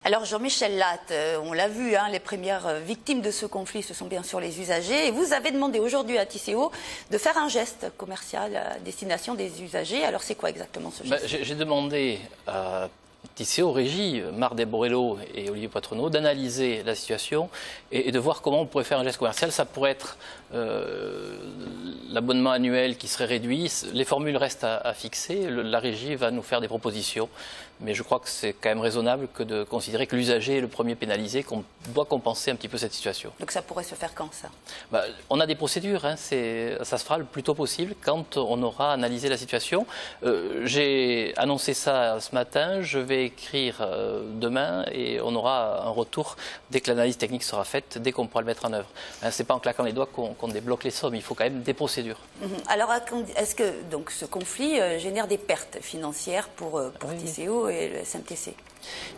Alors Jean-Michel Latte, on l'a vu, hein, les premières victimes de ce conflit, ce sont bien sûr les usagers. Et vous avez demandé aujourd'hui à Tisséo de faire un geste commercial à destination des usagers. Alors c'est quoi exactement ce geste? J'ai demandé à Tisséo, Régie, Marc Borrello et Olivier Poitrenaud d'analyser la situation et de voir comment on pourrait faire un geste commercial. Ça pourrait être l'abonnement annuel qui serait réduit. Les formules restent à fixer. La Régie va nous faire des propositions. Mais je crois que c'est quand même raisonnable que de considérer que l'usager est le premier pénalisé, qu'on doit compenser un petit peu cette situation. Donc ça pourrait se faire quand ça? On a des procédures, hein, ça se fera le plus tôt possible quand on aura analysé la situation. J'ai annoncé ça ce matin, je vais écrire demain et on aura un retour dès que l'analyse technique sera faite, dès qu'on pourra le mettre en œuvre. Ce n'est pas en claquant les doigts qu'on débloque les sommes, il faut quand même des procédures. Alors est-ce que donc, ce conflit génère des pertes financières pour Tisséo et le SMTC?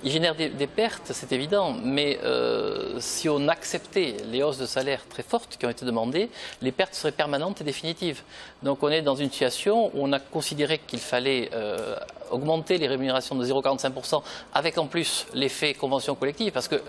Il génère des pertes, c'est évident, mais si on acceptait les hausses de salaire très fortes qui ont été demandées, les pertes seraient permanentes et définitives. Donc on est dans une situation où on a considéré qu'il fallait augmenter les rémunérations de 0,45% avec en plus l'effet convention collective, parce que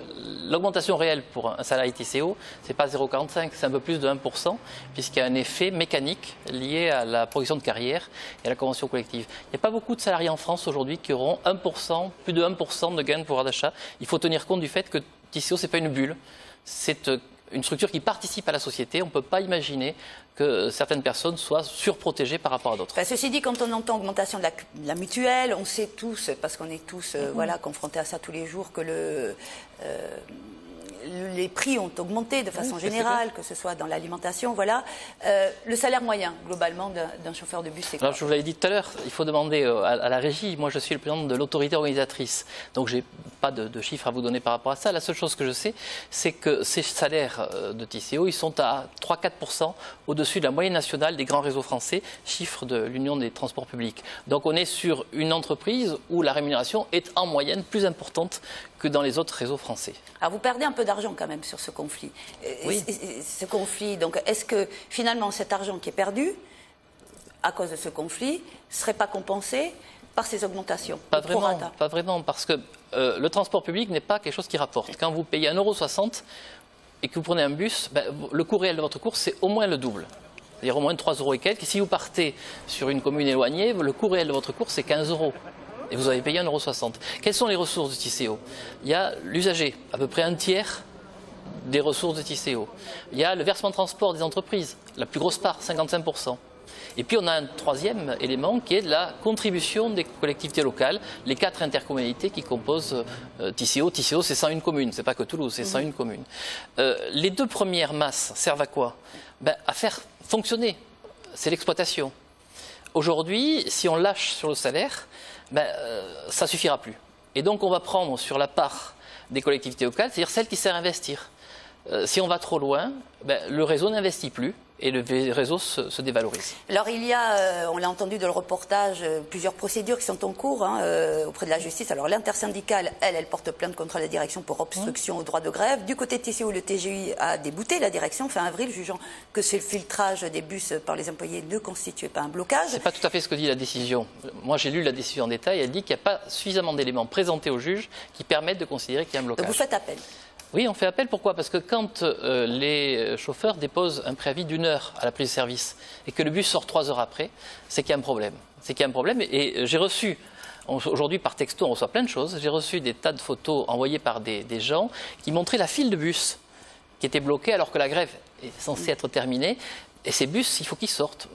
l'augmentation réelle pour un salarié Tisséo, ce n'est pas 0,45, c'est un peu plus de 1%, puisqu'il y a un effet mécanique lié à la progression de carrière et à la convention collective. Il n'y a pas beaucoup de salariés en France aujourd'hui qui auront 1%, plus de 1% de gain de pouvoir d'achat. Il faut tenir compte du fait que Tisséo, ce n'est pas une bulle, c'est une structure qui participe à la société. On ne peut pas imaginer que certaines personnes soient surprotégées par rapport à d'autres. Ceci dit, quand on entend augmentation de la mutuelle, on sait tous, parce qu'on est tous voilà, confrontés à ça tous les jours, que les prix ont augmenté de façon générale, que ce soit dans l'alimentation, voilà. Le salaire moyen, globalement, d'un chauffeur de bus, c'est quoi? Alors, je vous l'avais dit tout à l'heure, il faut demander à la Régie. Moi, je suis le président de l'autorité organisatrice, donc je n'ai pas de chiffres à vous donner par rapport à ça. La seule chose que je sais, c'est que ces salaires de Tisséo, ils sont à 3-4% au-dessus de la moyenne nationale des grands réseaux français, chiffre de l'Union des transports publics. Donc, on est sur une entreprise où la rémunération est en moyenne plus importante que dans les autres réseaux français. Alors vous perdez un peu d'argent quand même sur ce conflit. Oui. Ce conflit, donc est-ce que finalement cet argent qui est perdu à cause de ce conflit ne serait pas compensé par ces augmentations? Pas vraiment, parce que le transport public n'est pas quelque chose qui rapporte. Quand vous payez 1,60 € et que vous prenez un bus, le coût réel de votre course, c'est au moins le double. C'est-à-dire au moins 3 € et quelques. Si vous partez sur une commune éloignée, le coût réel de votre course, c'est 15 €. Et vous avez payé 1,60 €. Quelles sont les ressources de Tisséo? Il y a l'usager, à peu près un tiers des ressources de Tisséo. Il y a le versement de transport des entreprises, la plus grosse part, 55%. Et puis on a un troisième élément qui est de la contribution des collectivités locales, les 4 intercommunalités qui composent Tisséo. Tisséo, c'est 101 communes, c'est pas que Toulouse, c'est 101 communes. Les deux premières masses servent à quoi? À faire fonctionner, c'est l'exploitation. Aujourd'hui, si on lâche sur le salaire, ça ne suffira plus. Et donc on va prendre sur la part des collectivités locales, c'est-à-dire celle qui sert à investir. Si on va trop loin, le réseau n'investit plus et le réseau se dévalorise. Alors il y a, on l'a entendu dans le reportage, plusieurs procédures qui sont en cours auprès de la justice. Alors l'intersyndicale, elle porte plainte contre la direction pour obstruction au droit de grève. Du côté de Tisséo, le TGI a débouté la direction fin avril, jugeant que ce filtrage des bus par les employés ne constituait pas un blocage. C'est pas tout à fait ce que dit la décision. Moi j'ai lu la décision en détail, elle dit qu'il n'y a pas suffisamment d'éléments présentés au juge qui permettent de considérer qu'il y a un blocage. Donc vous faites appel? Oui, on fait appel. Pourquoi? Parce que quand les chauffeurs déposent un préavis d'1 heure à la prise de service et que le bus sort 3 heures après, c'est qu'il y a un problème. C'est qu'il y a un problème. Et j'ai reçu, aujourd'hui par texto, on reçoit plein de choses. J'ai reçu des tas de photos envoyées par des gens qui montraient la file de bus qui était bloquée alors que la grève est censée être terminée. Et ces bus, il faut qu'ils sortent.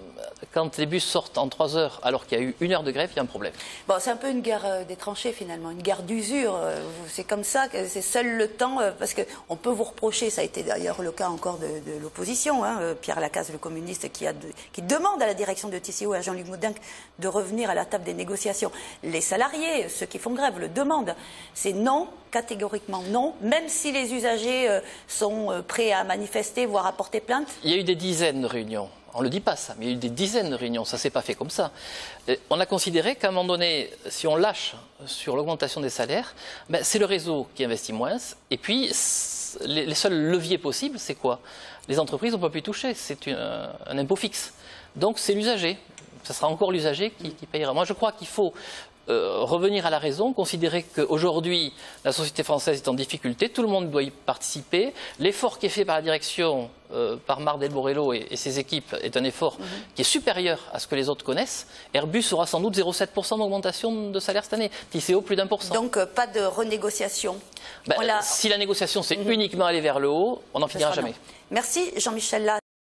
Quand les bus sortent en 3 heures alors qu'il y a eu 1 heure de grève, il y a un problème. Bon, c'est un peu une guerre des tranchées finalement, une guerre d'usure. C'est comme ça, que c'est seul le temps, parce qu'on peut vous reprocher, ça a été d'ailleurs le cas encore de l'opposition, Pierre Lacaze, le communiste, qui demande à la direction de Tisséo et à Jean-Luc Moudin de revenir à la table des négociations. Les salariés, ceux qui font grève, le demandent. C'est non, catégoriquement non, même si les usagers sont prêts à manifester, voire à porter plainte. Il y a eu des dizaines de réunions. On ne le dit pas ça, mais il y a eu des dizaines de réunions, ça ne s'est pas fait comme ça. On a considéré qu'à un moment donné, si on lâche sur l'augmentation des salaires, c'est le réseau qui investit moins. Et puis, les seuls leviers possibles, c'est quoi? Les entreprises, on ne peut plus y toucher, c'est un impôt fixe. Donc c'est l'usager, ça sera encore l'usager qui payera. Moi je crois qu'il faut revenir à la raison, considérer qu'aujourd'hui, la société française est en difficulté, tout le monde doit y participer. L'effort qui est fait par la direction, par Marc Del Borello et ses équipes, est un effort qui est supérieur à ce que les autres connaissent. Airbus aura sans doute 0,7% d'augmentation de salaire cette année. TCO, plus d'1%. Donc, pas de renégociation. Si la négociation, c'est uniquement aller vers le haut, on n'en finira jamais. Merci, Jean-Michel Laz.